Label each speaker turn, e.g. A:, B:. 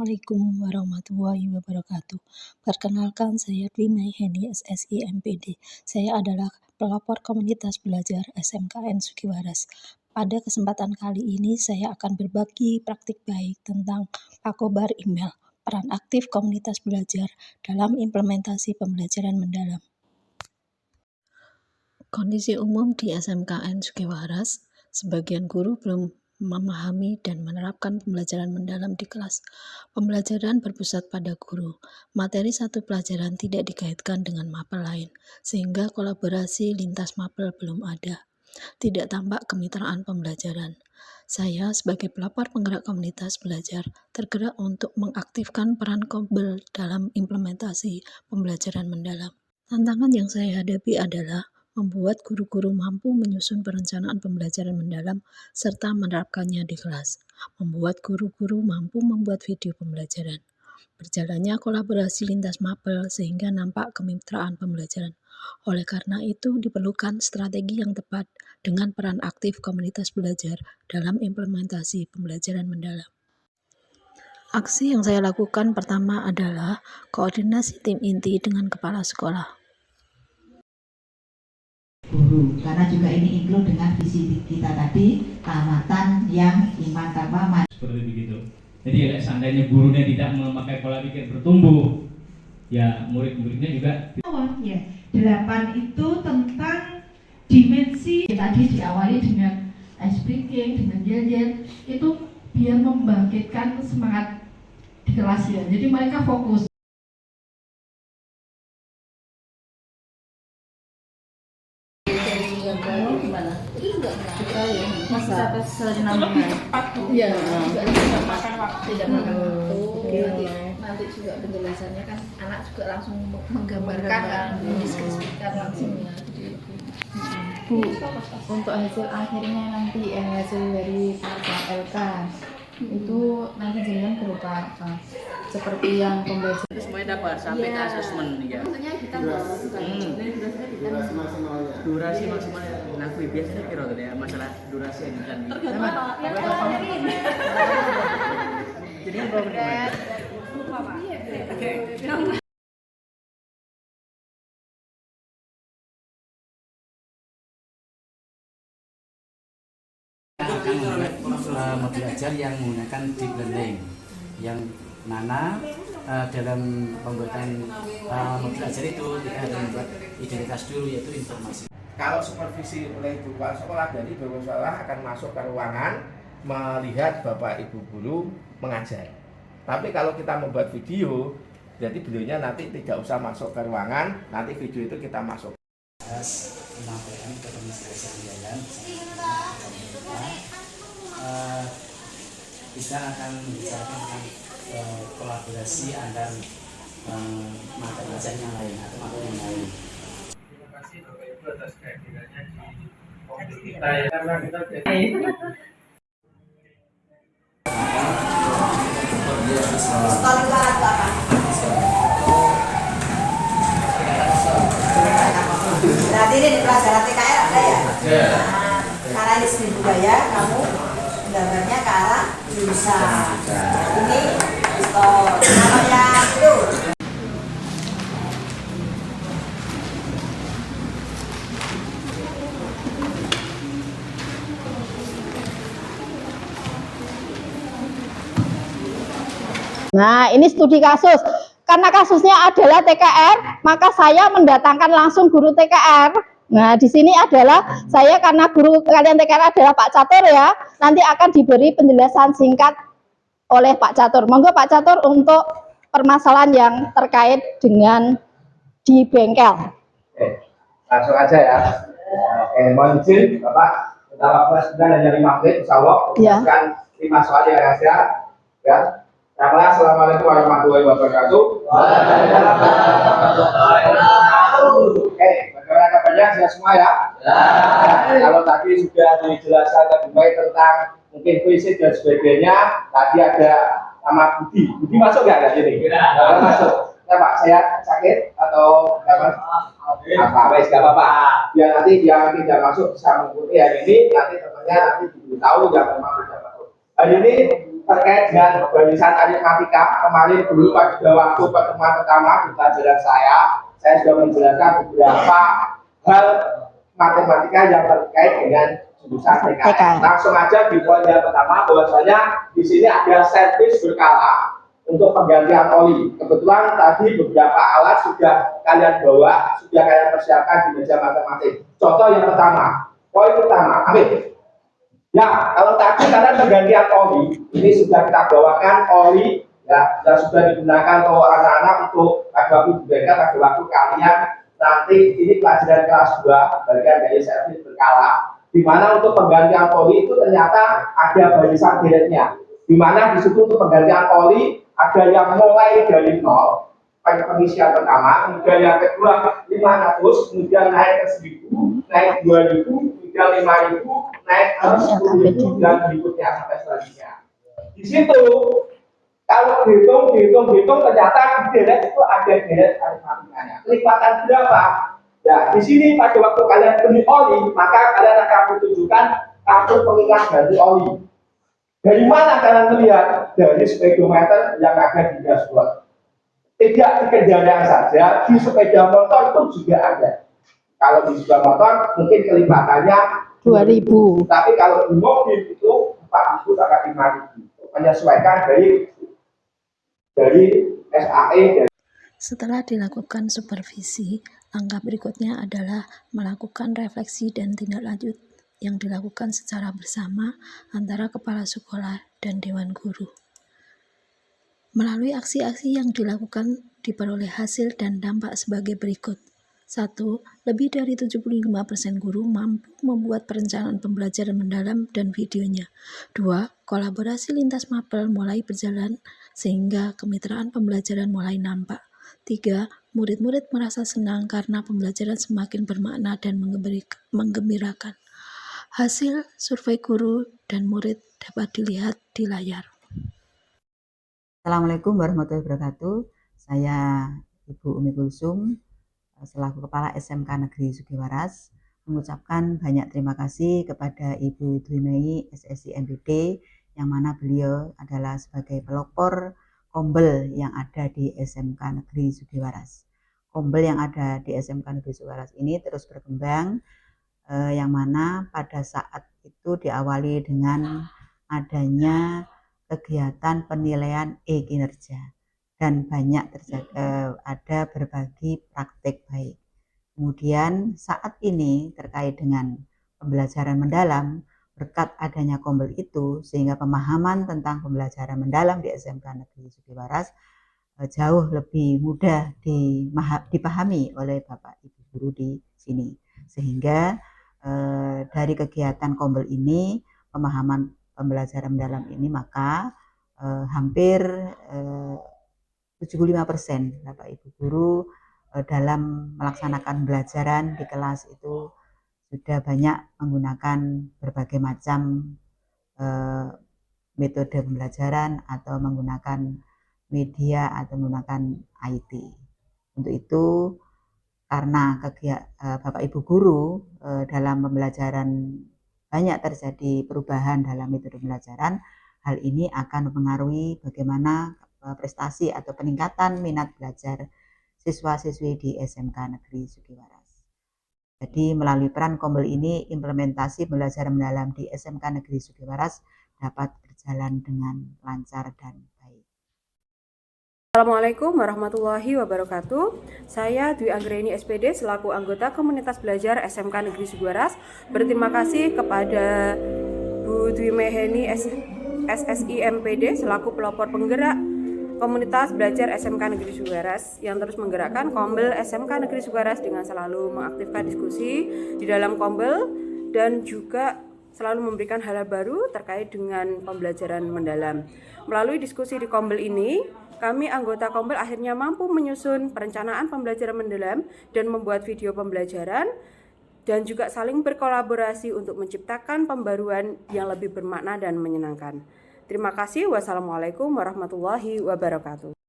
A: Assalamualaikum warahmatullahi wabarakatuh. Perkenalkan, saya Dwi Maiheni, SSI MPD. Saya adalah pelopor komunitas belajar SMKN Sugiwaras. Pada kesempatan kali ini, saya akan berbagi praktik baik tentang Pakobar Email, peran aktif komunitas belajar dalam implementasi pembelajaran mendalam. Kondisi umum di SMKN Sugiwaras, sebagian guru belum memahami dan menerapkan pembelajaran mendalam di kelas. Pembelajaran berpusat pada guru. Materi satu pelajaran tidak dikaitkan dengan mapel lain, sehingga kolaborasi lintas mapel belum ada. Tidak tampak kemitraan pembelajaran. Saya sebagai pelopor penggerak komunitas belajar tergerak untuk mengaktifkan peran Kobel dalam implementasi pembelajaran mendalam. Tantangan yang saya hadapi adalah membuat guru-guru mampu menyusun perencanaan pembelajaran mendalam serta menerapkannya di kelas, membuat guru-guru mampu membuat video pembelajaran, berjalannya kolaborasi lintas mapel sehingga nampak kemitraan pembelajaran. Oleh karena itu, diperlukan strategi yang tepat dengan peran aktif komunitas belajar dalam implementasi pembelajaran mendalam. Aksi yang saya lakukan pertama adalah koordinasi tim inti dengan kepala sekolah.
B: Guru, karena juga ini include dengan visi kita tadi, keamatan yang iman tanpa man.
C: Seperti begitu. Jadi seandainya gurunya tidak memakai pola pikir bertumbuh, ya murid-muridnya juga.
B: Ya, 8 itu tentang dimensi. Tadi diawali dengan ice breaking, dengan yel-yel, itu biar membangkitkan semangat di kelas ya. Jadi mereka fokus.
D: Gimana? Itu juga kita ya, masa cepat tuh. Iya, tidak makan waktu. Nanti juga penjelasannya kan anak juga langsung menggambarkan kan, mendeskripsikan langsung ya.
E: Bu, untuk hasil akhirnya nanti hasil dari LK itu nanti jenengan berupa apa? Seperti yang pembelajaran
D: Semuanya dapat sampai ke asesmen ya. Maksudnya kita
F: durasi maksimalnya. Nah, biasanya kira ya masalah durasi yang kan. Jadi kan berapa menit?
G: Akan membuat belajar yang menggunakan deep learning yang mana dalam pembuatan belajar itu tidak hanya membuat identitas dulu, yaitu informasi.
H: Kalau supervisi oleh ibu kepala sekolah, dari ibu kepala sekolah akan masuk ke ruangan melihat bapak ibu guru mengajar. Tapi kalau kita membuat video, jadi videonya nanti tidak usah masuk ke ruangan, nanti video itu kita masuk.
G: Penyampaian ke administrasi anggaran, kita akan membicarakan tentang kolaborasi antar mata pelajaran yang lain atau mata yang lain.
C: Terima kasih Bapak Ibu atas kehadirannya di komite kita ya. Karena kita
B: Berarti ini di pelajaran TKR ada ya? Ya. Karena ini seni budaya, kamu gambarnya ke arah jurusan. Ini namanya itu.
E: Nah, ini studi kasus. Karena kasusnya adalah TKR, maka saya mendatangkan langsung guru TKR. Nah, di sini adalah saya karena guru kalian TKR adalah Pak Catur ya. Nanti akan diberi penjelasan singkat oleh Pak Catur. Monggo Pak Catur untuk permasalahan yang terkait dengan di bengkel.
H: Oke, langsung aja ya. Oke, mohon izin Bapak, kita waktu sebenarnya hanya 5 menit, insya Allah.
E: Ya.
H: 5 soal yang ada. Ya. Karena Assalamualaikum warahmatullahi wabarakatuh. Oke, bagaimana kabarnya saya semua ya? Kalau tadi sudah dijelaskan lebih baik tentang mungkin fisik dan sebagainya, tadi ada nama Budi. Budi masuk nggak ada sini? Nggak masuk. Ya Pak, saya sakit atau apa? Wes nggak apa-apa. Biar nanti yang tidak masuk bisa mengikuti hari ini, nanti temannya nanti tahu yang memang tidak masuk. Hari ini terkait dengan barisan aritmatika. Kemarin dulu pada waktu pertemuan pertama di pelajaran saya sudah menjelaskan beberapa hal matematika yang terkait dengan jurusan TKR. Langsung aja di poin yang pertama, bahwasanya di sini ada servis berkala untuk penggantian oli. Kebetulan tadi beberapa alat sudah kalian bawa, sudah kalian persiapkan di meja masing-masing. Contoh yang pertama, poin pertama, amin. Ya, kalau tadi karena penggantian oli, ini sudah kita bawakan oli ya, yang sudah digunakan oleh anak-anak untuk pada waktu mereka, pada waktu kalian nanti ini pelajaran kelas 2 bagian dari servis berkala, di mana untuk penggantian oli itu ternyata ada barisan deretnya, di mana di situ untuk penggantian oli ada yang mulai dari 0 pengisian pertama, kemudian yang kedua 500, kemudian naik ke 1000, naik 2000, kemudian 5000, naik ke 10.000 dan berikutnya sampai selanjutnya. Di situ kalau dihitung ternyata di deret itu ada deret aritmatikanya. Kelipatan berapa? Ya, di sini pada waktu kalian beli oli, maka kalian akan ditunjukkan kartu pengingat ganti oli. Dari mana kalian melihat? Dari speedometer yang ada di dashboard. Tidak di kendaraan saja, di sepeda motor pun juga ada. Kalau di sepeda motor mungkin kelipatannya
E: 2000.
H: Tapi kalau di mobil itu 4.000 sampai 5.000. Menyesuaikan dari SAE.
A: Setelah dilakukan supervisi, langkah berikutnya adalah melakukan refleksi dan tindak lanjut yang dilakukan secara bersama antara kepala sekolah dan dewan guru. Melalui aksi-aksi yang dilakukan diperoleh hasil dan dampak sebagai berikut. 1. Lebih dari 75% guru mampu membuat perencanaan pembelajaran mendalam dan videonya. 2. Kolaborasi lintas mapel mulai berjalan sehingga kemitraan pembelajaran mulai nampak. 3. Murid-murid merasa senang karena pembelajaran semakin bermakna dan menggembirakan. Hasil survei guru dan murid dapat dilihat di layar.
I: Assalamualaikum warahmatullahi wabarakatuh. Saya Ibu Umi Kulsum selaku Kepala SMK Negeri Sugiwaras mengucapkan banyak terima kasih kepada Ibu Dwi Mei SSI MPD, yang mana beliau adalah sebagai pelopor kombel yang ada di SMK Negeri Sugiwaras. Kombel yang ada di SMK Negeri Sugiwaras ini terus berkembang, yang mana pada saat itu diawali dengan adanya kegiatan penilaian e-kinerja dan banyak ada berbagi praktek baik. Kemudian saat ini terkait dengan pembelajaran mendalam, berkat adanya kombel itu sehingga pemahaman tentang pembelajaran mendalam di SMK Negeri Sugiwaras jauh lebih mudah dipahami oleh Bapak Ibu guru di sini, sehingga dari kegiatan kombel ini, pemahaman pembelajaran mendalam ini, maka hampir 75% Bapak Ibu guru dalam melaksanakan pembelajaran di kelas itu sudah banyak menggunakan berbagai macam metode pembelajaran atau menggunakan media atau menggunakan IT. Untuk itu, karena Bapak Ibu guru dalam pembelajaran banyak terjadi perubahan dalam metode pembelajaran, hal ini akan mempengaruhi bagaimana prestasi atau peningkatan minat belajar siswa-siswi di SMK Negeri Sugiwaras. Jadi melalui peran kombel ini, implementasi pembelajaran mendalam di SMK Negeri Sugiwaras dapat berjalan dengan lancar dan baik.
J: Assalamualaikum warahmatullahi wabarakatuh. Saya Dwi Anggreni SPD selaku anggota komunitas belajar SMK Negeri Sugiwaras berterima kasih kepada Bu Dwi Meheni SSI MPD selaku pelopor penggerak komunitas belajar SMK Negeri Sugiwaras yang terus menggerakkan kombel SMK Negeri Sugiwaras dengan selalu mengaktifkan diskusi di dalam kombel dan juga selalu memberikan hal baru terkait dengan pembelajaran mendalam. Melalui diskusi di kombel ini, kami anggota kombel akhirnya mampu menyusun perencanaan pembelajaran mendalam dan membuat video pembelajaran dan juga saling berkolaborasi untuk menciptakan pembaruan yang lebih bermakna dan menyenangkan. Terima kasih. Wassalamualaikum warahmatullahi wabarakatuh.